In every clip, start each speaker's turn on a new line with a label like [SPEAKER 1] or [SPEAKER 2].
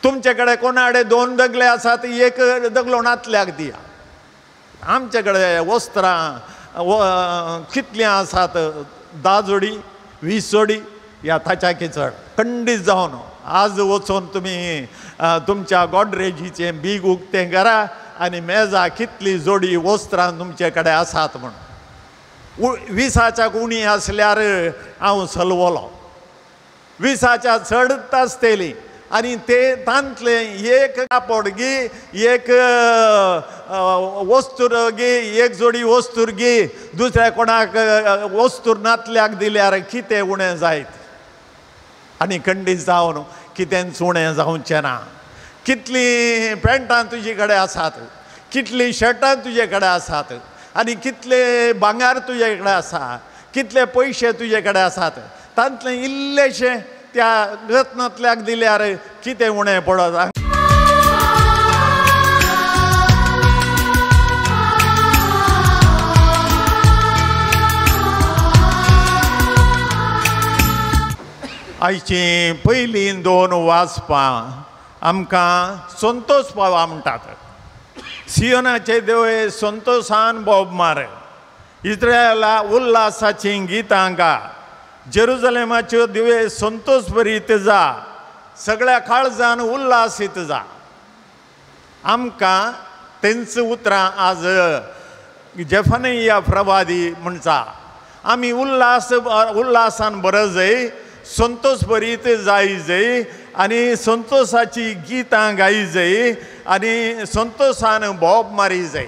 [SPEAKER 1] तुमच्याकडे कोणाकडे 2 दगले आसात, एक दगलो नातल्याक दिया. आमच्याकडे वस्त्रां कितलीं आसात, 10 जोडी 20 जोडी या ताच्याकी चड. खंडीत जावन आज वचून तुमी तुमच्या गॉड्रेजीचें बीग उक्तें करा आनी मेजा कितली जोडी वस्त्रां तुमचे कडेन आसात म्हण. 20च्या उणी आसल्यार हांव सलवलो, 20च्या चड आसतली आनी ते तांतले एक कापड घे, एक वस्तूर घे, एक जोडी वस्तूर घे, दुसऱ्या कोणाक वस्तूर नातल्याक दिल्यार कितें उणें जायत. आनी खंडीत जावन कितेंच उणें जावचें ना. कितलीं पॅन्टां तुजे कडेन आसात, कितलीं शर्टां तुजे कडेन आसात, आनी कितले भांगार तुजे कडेन आसा, कितले पयशे तुजे कडेन आसात, तांतलें इल्लेशें त्या रत्नांतल्याक दिल्यार कितें उणें पडत. आयची पयलीं 2 वाचपां आमकां संतोष पावा म्हणटात. सियोनाचे देवळे संतोषान बोब मार, इस्रायला उल्हासाचीं गितां गा, जेरुसलेमाच्यो दिवे संतोष भरीत जा, सगळ्या काळजान उल्हासीत जा. आमकां तेंच उतरां आज जेफनिया प्रवादी म्हणटा. आमी उल्हासान बरजय, संतोष भरीत जायजय आनी संतोषाची गितां गायजय आनी संतोषान बोब मारी जाय.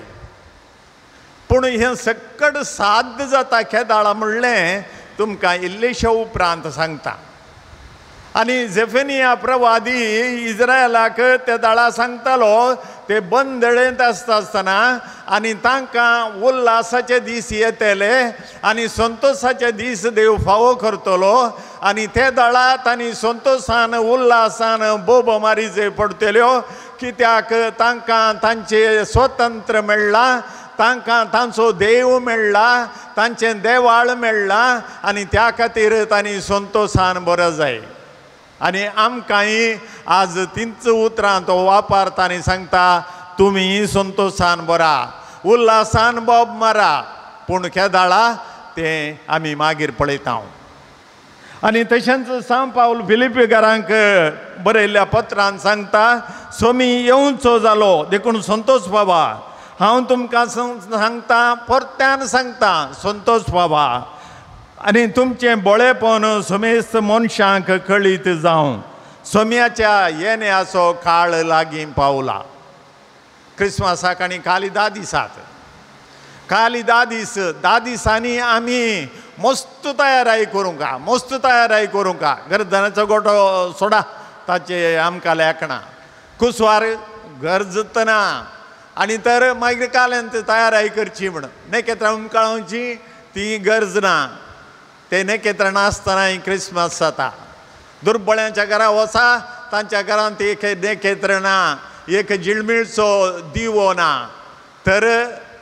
[SPEAKER 1] पूण हें सकट साध्य जाता केदाळा म्हणलें तुमकां इल्लेशे उपरांत सांगता. आनी जेफनिया प्रवादी इस्रायलाक त्या दाळा सांगतालो ते बंदळेंत आसतना आनी तांकां उल्हासाचे दीस येतले आनी संतोषाचे दीस देव फावो करतलो आनी ते दाळांत आनी संतोषान उल्हासान बोब मारीजे पडटल्यो. कित्याक तांकां तांचे स्वतंत्र मेळ्ळां, तांकां तांचो देव मेळ्ळा, तांचें देवाळ मेळ्ळां आनी त्या खातीर तांणी संतोषान बरो जाय. आनी आमकांय आज तींच उतरां तो वापरता आनी सांगता तुमी संतोषान बरा, उल्हासान बोब मारा. पूण केदाळा तें आमी मागीर पळयता. आनी तशेंच सांत पावल फिलिपिकारांक बरयल्ल्या पत्रांत सांगता सोमी येवचो जालो देखून संतोष बाबा, हांव तुमकां सांगता परत्यान सांगता संतोष बाबा. आनी तुमचें बळेपण समेस्त मनशांक कळीत जावं. सोम्याच्या येण्याचो काळ लागीं पावला. क्रिस्मसाक आनी खाली 10 दिसात, खाली 10 दीस, 10 दिसांनी आमी मस्त तयाराई करूंका, मस्त तयाराई करूंका. गर्दनाचो गोठो सोडा, ताचे आमकां लेखना. कुसवार गरजना आनी तर मागीर काल्यांत तयाराई करची म्हण. नेकेत्रां उमकाळोवची ती गरज ना. ते नेकेत्रां नासतना क्रिस्मस जाता. दुर्बळ्यांच्या घरा वचा, तांच्या घरांत एक नेकेत्र ना, एक जिळमिळचो दिवो ना. तर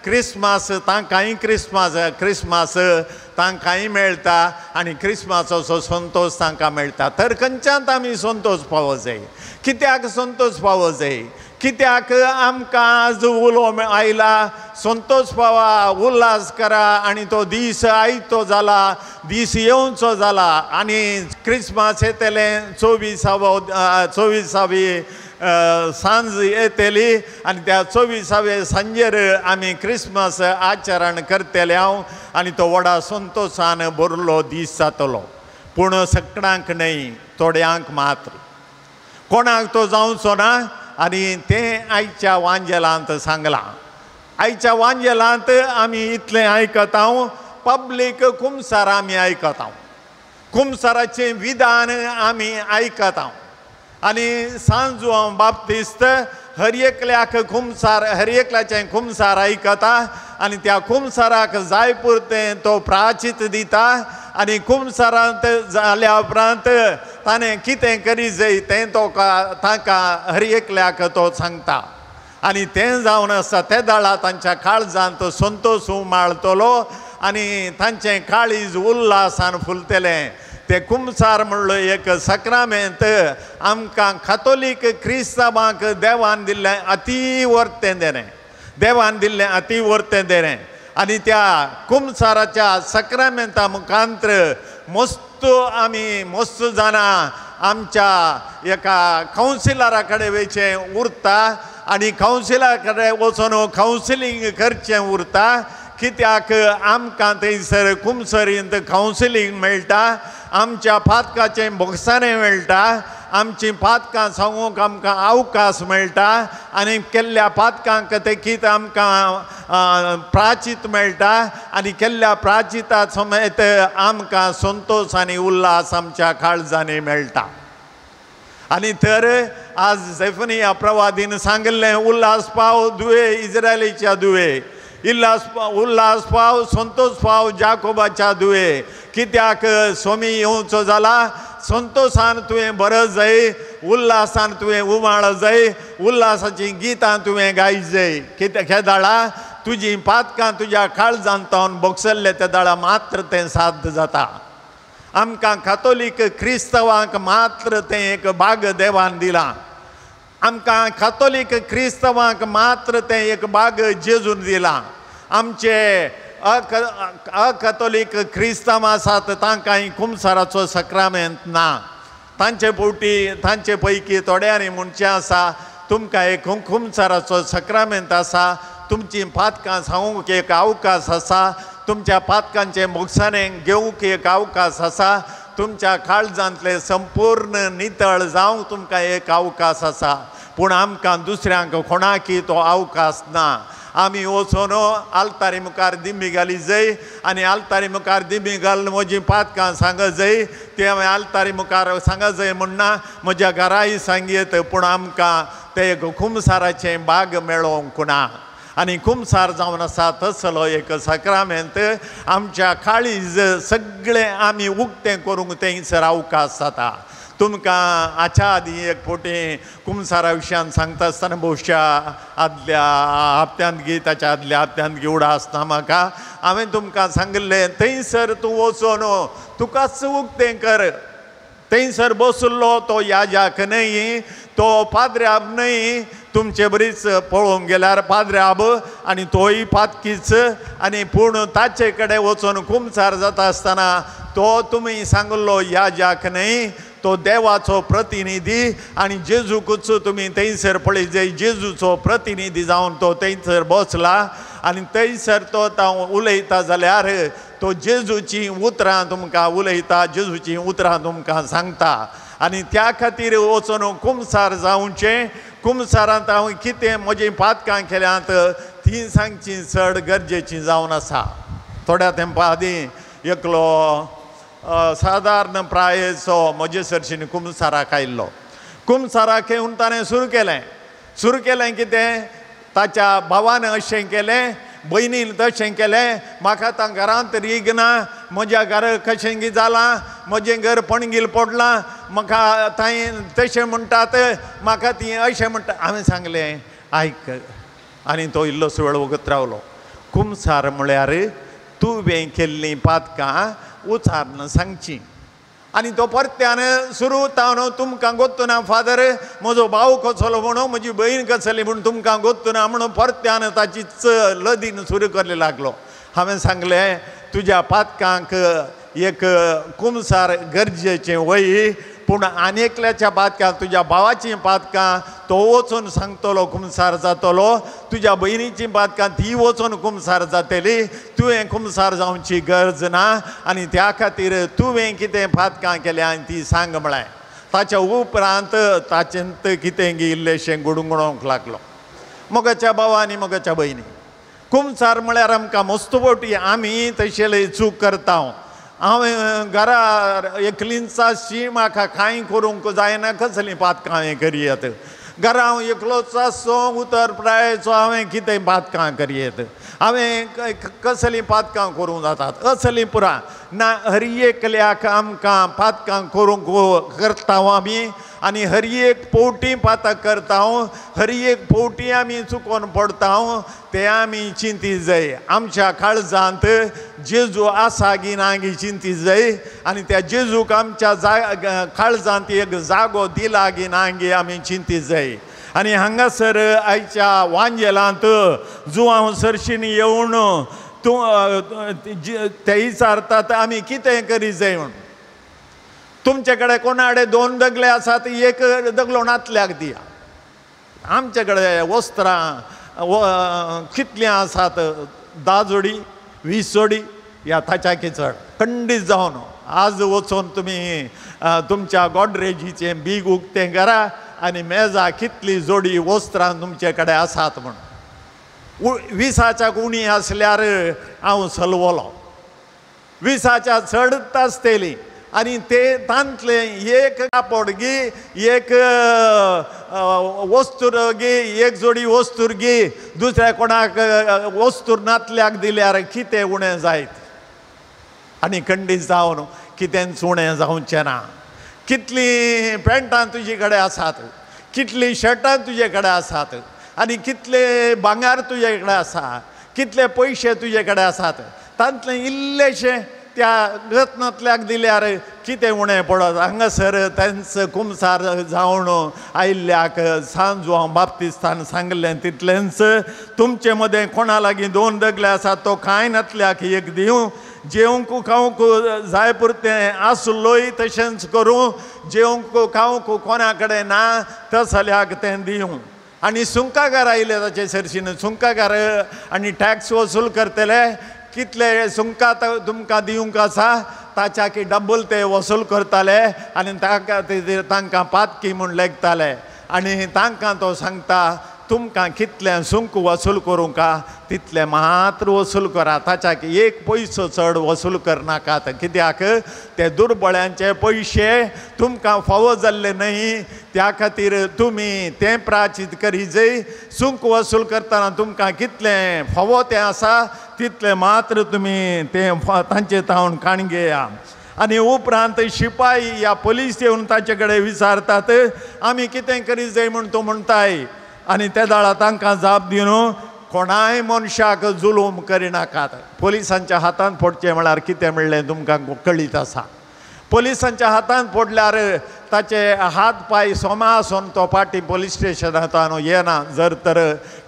[SPEAKER 1] क्रिस्मस तांकांय क्रिस्मस तांकांय मेळटा आनी क्रिस्मसाचो संतोष तांकां मेळटा. तर खंयच्यान आमी संतोष पावो जाय. कित्याक संतोष पावो जाय? कित्याक आमकां आज उलो आयला संतोष पावा, उल्हास करा आनी तो दीस आयतो जाला, दीस येवचो जाला आनी क्रिस्मस येतले 24वी सांज येतली आनी त्या 24वे सांजेर आमी क्रिस्मस आचरण करतले हांव आनी तो व्हडा संतोषान भरलो दीस जातलो. पूण सगळ्यांक न्हय, थोड्यांक मात्र. कोणाक तो जावचो ना आनी तें आयच्या वांजेलांत सांगलां. आयच्या वांजेलांत आमी इतलें आयकता, पब्लीक कुमसार आमी आयकता, कुमसाराचें विधान आमी आयकता. आनी सांजू बाप्तिस्त हर एकल्याचें कुमसार आयकता आनी त्या कुमसाराक जाय पुरतें तो प्राचित दिता आनी कुमसारांत जाल्या उपरांत ताणें कितें करी जाय तें तो तांकां हर एकल्याक तो सांगता. आनी तें जावन आसा ते दाळा तांच्या काळजांत संतोष उमाळटलो आनी तांचें काळीज उल्हासान फुलतलें. ते कुमसार म्हणलो एक सक्रामेंत आमकां कातोलीक क्रिस्तांवांक देवान दिल्लें अति वर्तें देणें, देवान दिल्लें अति वर्तें देणें. आनी त्या कुमसाराच्या सक्रामेंता मुखांतर मस्त जाणां आमच्या एका कावन्सिलरा कडेन वयचें उरता आनी कावन्सिलरा कडेन वचून कावन्सिलींग करचें उरता. कित्याक आमकां थंयसर कुमसरींत कावन्सिलींग मेळटा, आमच्या पातकाचें बक्षारें मेळटा, आमची पातकां सांगूंक आमकां अवकाश मेळटा आनी केल्ल्या पातकांक ते कितें आमकां प्राचित मेळटा आनी केल्ल्या प्राचिता समेत आमकां संतोश आनी उल्हास आमच्या काळजांनी मेळटा. आनी तर आज जेफनिया प्रवादीन सांगिल्लें उल्हास पाव दुवे इस्रायलीच्या दुवे, उल्हास पाव संतोष पाव जाकोबाच्या दुवे. कित्याक सोमी येवचो जाला, संतोषान तुवें बरं जाय, उल्हासान तुवें उमाळ जाय, उल्हासाची गितां तुवें गाय जाय. कित्याक ह्या दाळा तुजी पातकां तुज्या काळजांत तावन बक्षल्ले त्या दाळा मात्र तें साध्य जाता. आमकां कातोलीक क्रिस्तांवांक मात्र तें एक भाग देवान दिलां. आमकां कातोलीक क्रिस्तांवांक मात्र तें एक भाग जेजून दिलां. आमचे अकातोलीक क्रिस्तांव आसात तांकां कुमसाराचो सक्रामेंत ना. तांचे पैकी थोड्यांनी म्हणचें आसा तुमकां एक कुमसाराचो सक्रामेंत आसा, तुमची पातकां सांगूंक एक अवकाश आसा, तुमच्या पातकांचे मोक्षानें घेवंक एक अवकाश आसा, तुमच्या काळजांतले संपूर्ण नितळ जावंक तुमकां एक अवकाश आसा. पूण आमकां दुसऱ्यांक कोणाकी तो अवकाश ना. आमी वचून आल्तारी मुखार दिमी घाली जाय आनी आल्तारी मुखार दिमी घालून म्हजी पातकां सांग जाय. ते हांवें आल्तारी मुखार सांग जाय म्हणना, म्हज्या घराय सांगयत, पूण आमकां ते एक कुमसाराचें भाग मेळोवंक ना. आनी कुमसार जावन आसा तसलो एक सक्रामेंत आमच्या काळीज सगळें आमी उक्तें करूंक थंयसर अवकाश जाता. तुमकां हाच्या आदीं एक फावटी कुमसारा विशयान सांगता आसतना भोवशा आदल्या हप्त्यांत ताच्या आदल्या हप्त्यांत घेवडा आसतना म्हाका हांवें तुमकां सांगिल्लें थंयसर तूं वचून तुकाच उक्तें कर. थंयसर बसलो तो याजक न्हय, तो पाद्र्याब न्हय, तुमचे बरीच पळोवंक गेल्यार पाद्र्याब आनी तोय पातकीच. आनी पूण ताचे कडेन वचून कुमसार जाता आसतना तो तुमी सांगलो याजक न्हय, तो देवाचो प्रतिनिधी. आनी जेजूकूच तुमी थंयसर पळय जाय, जेजूचो प्रतिनिधी जावन तो थंयसर बसला आनी थंयसर तो उलयता जाल्यार तो जेजूची उतरां तुमकां उलयता, जेजूची उतरां तुमकां सांगता. आनी त्या खातीर वचून कुमसार जावचें. कुमसारांत हांव कितें म्हजी पातकां केल्यांत ती सांगची चड गरजेची जावन आसा. थोड्या तेंपा आदीं एकलो सादारण प्रायेचो म्हजे सरशीन कुमसाराक आयिल्लो. कुमसाराक येवन ताणें सुरू केलें कितें, ताच्या भावान अशें केलें, भयणीन तशें केलें, म्हाका आतां घरांत रीग ना, म्हज्या घर कशें जालां, म्हजें घर पणगील पडलां, म्हाका थंय तशें म्हणटात, म्हाका ती अशें म्हणटा. हांवें सांगलें आयक. आनी तो इल्लोसो वेळ वगत रावलो. कुमसार म्हळ्यार तुवें केल्लीं पातकां उचारन सांगची. आनी तो परत्यान सुरू तावन तुमकां गोत्तू ना फादर, म्हजो भाव कसलो म्हणून, म्हजी बहीण कसली म्हणून तुमकां गोत्तू ना म्हणून परत्यान ताची लदीन सुरू करले लागलो. हांवें सांगलें तुज्या पातकांक एक कुमसार गरजेचें वय, पूण आनेकल्याच्या पातकां तुज्या भावाचीं पातकां तो वचून सांगतलो कुमसार जातलो, तुज्या भयणीचीं पातकां ती वचून कुमसार जातली. तुवें कुमसार जावची गरज ना आनी त्या खातीर तुवें कितें पातकां केल्यां ती सांग म्हळें. ताच्या उपरांत ताचेंत कितें इल्लेशें गुडगुडोवंक लागलो. मोगाच्या भावा आनी मोगाच्या भयणी, कुमसार म्हळ्यार आमकां मस्तोवटी आमी तशेले चूक करता. हांवें घरा एकलींच आसची, म्हाका कांय करूंक जायना, कसलीं पातकां हांवें करयत. घरा हांव एकलोच आसचो, उतर प्रायेचो, हांवें कितें पातकां करयत, हांवें कसलीं पातकां करूंक जातात. असलीं पुरा ना. हर एकल्याक आमकां पातकां करूंक करता आमी, आणि हर एक पोवटी पातक करता हर एक पोवटी आमी चुकोवन पडता ते आमी चिंतीत जाय आमच्या काळजांत जेजू आसा की ना गी चिंतीत जाय आनी त्या जेजूक आमच्या काळजांत एक जागो दिला की ना गी आमी चिंतीत जाय आनी हांगासर आयच्या वांजेलांत जुवांव सरशीन येवन ते विचारतात आमी कितें करी जाय म्हूण तुमचे कडेन कोणा कडेन 2 दगले आसात एक दगलो नातल्याक दिया आमचे कडेन वस्त्रां कितलीं आसात 10 जोडी 20 जोडी या ताच्याकी चड खंडीत जावन आज वचून तुमी तुमच्या गोडरेजीचें बीग उक्तें करा आनी मेजा कितली जोडी वस्त्रां तुमचे कडेन आसात म्हूण 20च्या उणी आसल्यार हांव सलवलो 20च्या चड आसतली आनी ते तांतले एक कापड घे एक वस्तूर घे एक जोडी वस्तूर घे दुसऱ्या कोणाक वस्तूर नातल्याक दिल्यार कितें उणें जायत आनी खंडीत जावन कितेंच उणें जावचें ना कितलीं पॅन्टां तुजे कडेन आसात कितलीं शर्टां तुजे कडेन आसात आनी कितले भांगार तुजे कडेन आसा कितले पयशे तुजे कडेन आसात तांतलें इल्लेशें त्या रत्नांतल्याक दिल्यार कितें उणें पडत हांगासर तांचो कुमसार जावन आयिल्ल्याक सांजू हांव बाप्तिस्तान सांगलें तितलेंच तुमचे मदें कोणा लागीं 2 दगले आसात तो कांय नातल्याक एक दिवं जेवंक खावंक जाय पुरतें आसलोय तशेंच करूं जेवंक खावंक कोणा कडेन ना तसल्याक तें दिवं आनी सुंकागार आयले ताचे सरशीन सुंकागार आनी टॅक्स वसूल करतले कितले सुंका तुमकां दिवंक आसा ताच्या की डबल ते वसूल करताले आनी तांकां पातकी म्हूण लेखताले आनी तांकां तो सांगता तुमकां कितलें सुंक वसूल करूंक तितलें मात्र वसूल करा ताच्या की एक पयसो चड वसूल करनाकात कित्याक ते दुर्बळ्यांचे पयशे तुमकां फावो जाल्ले न्हय त्या खातीर तुमी तें प्राचीत करी जय सुंक वसूल करतना तुमकां कितलें फावो तें आसा तितलें मात्र तुमी तें तांचे तावन काण घेया आनी उपरांत शिपाई या पुलीस येवन ताचे कडेन विचारतात आमी कितें करी जाय म्हूण तूं म्हणटाय आनी त्या दाळा तांकां जाप दिवन कोणाय मनशाक जुलूम करिनाकात पुलिसांच्या हातांत पडचें म्हळ्यार कितें म्हणलें तुमकां कळीत आसा पुलिसांच्या हातांत पडल्यार ताचे हात पाय सोमा आसून तो पाटी पुलीस स्टेशनांत येना जर तर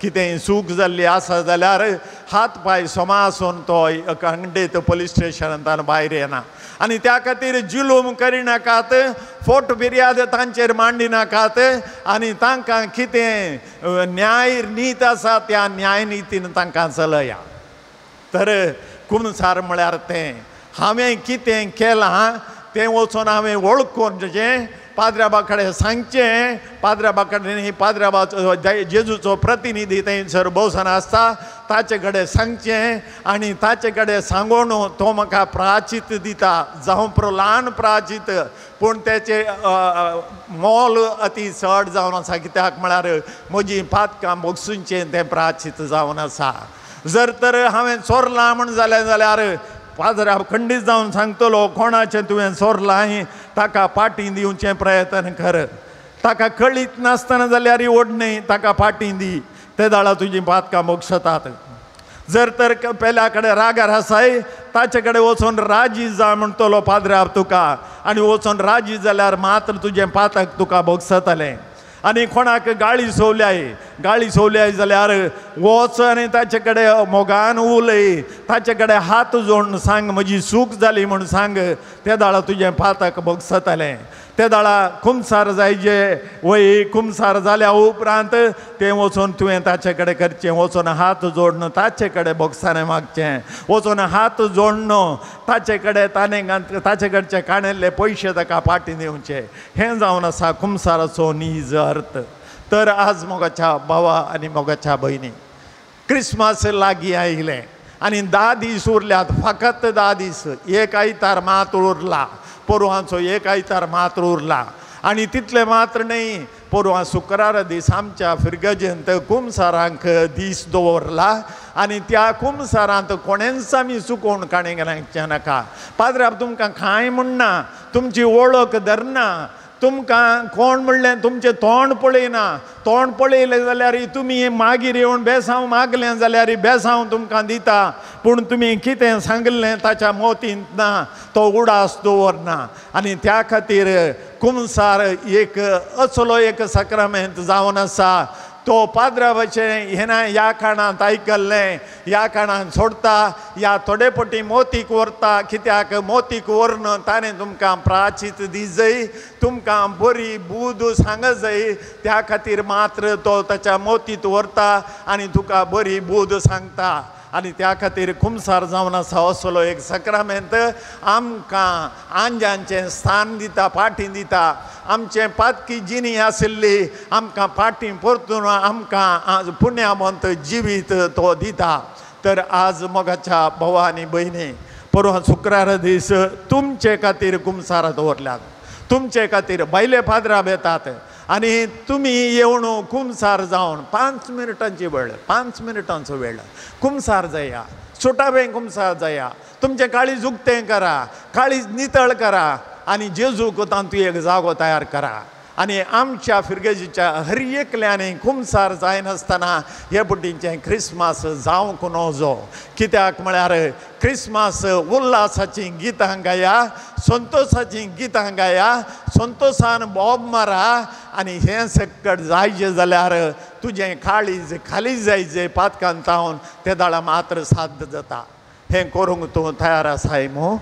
[SPEAKER 1] कितेंय चूक जाल्ली आसा जाल्यार हात पाय सोमा आसून तो खंडीत पुलीस स्टेशनांतल्यान भायर येना आनी त्या खातीर जुलूम करिनाकात फोट फिर्याद तांचेर मांडिनाकात आनी तांकां कितें न्याय नीत आसा त्या न्याय नितीन तांकां चलया तर कुमसार म्हळ्यार तें हांवें कितें केलां तें वचून हांवें वळखून जें पाद्र्याबा कडेन सांगचें पाद्र्याबा कडेन पाद्र्याबा जेजूचो प्रतिनिधी थंयसर भोवसान आसता ताचे कडेन सांगचें आनी ताचे कडेन सांगून तो म्हाका प्राचीत दिता जावं ल्हान प्राचीत पूण तेचें मोल अती चड जावन आसा कित्याक म्हळ्यार म्हजी पातकां मोगसूंचें तें प्राचीत जावन आसा जर तर हांवें चोरलां म्हण जाल्यार पाद्र्या खंडीत जावन सांगतलो कोणाचें तुवें चोरलां ताका पाटी दिवचें प्रयत्न कर ताका कळीत नासतना जाल्यार ओडनय ताका पाटी दी ते दाळा तुजी पातकां मोगसतात जर तर पेल्या कडेन रागार आसाय ताचे कडेन वचून राजी जा म्हणटलो पाद्र्या तुका आनी वचून राजी जाल्यार मात्र तुजें पातक तुका भोगसतलें आनी कोणाक गाळी सोवल्याय जाल्यार वच आनी ताचे कडेन मोगान उलय ताचे कडेन हात जोडून सांग म्हजी चूक जाली म्हूण सांग ते दाळा तुजें पातक भोगसतलें ते दाळा कुमसार जायचे वय कुमसार जाल्या उपरांत तें वचून तुवें ताचे कडेन करचें वचून हात जोडून ताचे कडेन भोगसाणें मागचें वचून हात जोडून ताचे कडेन ताचे कडचे काणयल्ले पयशे ताका पाटी दिवचे हें जावन आसा कुमसाराचो नीज अर्थ तर आज मोगाच्या भावा आनी मोगाच्या भयणी क्रिस्मस लागीं आयिल्लें आनी 10 दीस उरल्यात फकत 10 दीस एक आयतार मात उरला पोरवांचो एक आयतार मात्र उरला आनी तितले मात्र न्हय पोरवां शुक्रार दीस आमच्या फिरगजेंत कुमसारांक दीस दवरला आनी त्या कुमसारांत कोणेंच आमी चुकोवन काणयें घालचें नाका पाद्र्या तुमकां कांय म्हणना तुमची वळख धरना तुमकां कोण म्हणलें तुमचें तोंड पळयना, तोंड पळयलें जाल्यार तुमी मागीर येवन बेसांव मागलें जाल्यार बेसांव तुमकां दिता, पूण तुमी कितें सांगलें ताच्या मोतींत ना तो उडास दवरना. आनी त्या खातीर कुमसार एक असलो एक सक्रमेंत जावन आसा तो पाद्रावाचें हेना ह्या काणांत आयकल्लें, ह्या काणांत सोडता, ह्या थोडे पटी मोतीक व्हरता. कित्याक मोतीक व्हरून ताणें तुमकां प्राचीत दी जाय, तुमकां बरी बूद सांग जाय. त्या खातीर मात्र तो ताच्या मोतीत व्हरता आनी तुका बरी बूद सांगता. आनी त्या खातीर कुमसार जावन आसा असलो एक सक्रमेंत आमकां आंजांचें स्थान दिता, पाटी दिता. आमचें पातकी जिणी आशिल्ली आमकां पाटी परतून आमकां पुण्यवंत जिवीत तो दिता. तर आज मोगाच्या भावा आनी भयणी, परवा शुक्रार दीस तुमचे खातीर कुमसार दवरल्यात. तुमचे खातीर भायले पाद्राब येतात आनी तुमी येवन कुमसार जावन 5 मिनटांची वेळ, 5 मिनटांचो वेळ कुमसार जाया, सुटावे कुमसार जाया. तुमचें काळीज उक्तें करा, काळीज नितळ करा आनी जेजूक तातूंत एक जागो तयार करा. आनी आमच्या फिरगेजीच्या हर एकल्यानी कुमसार जायनासतना हे पटीचें क्रिस्मस जावंक नजो. कित्याक म्हळ्यार क्रिस्मस उल्हासाचीं गितां गाया, संतोशाचीं गितां गाया, संतोशान बोब मारा. आनी हें सकट जायचें जाल्यार तुजें काळीज खाली जायचें पातकांत जावन ते दाळा मात्र साध्य जाता. हें करूंक तूं तयार आसाय मो?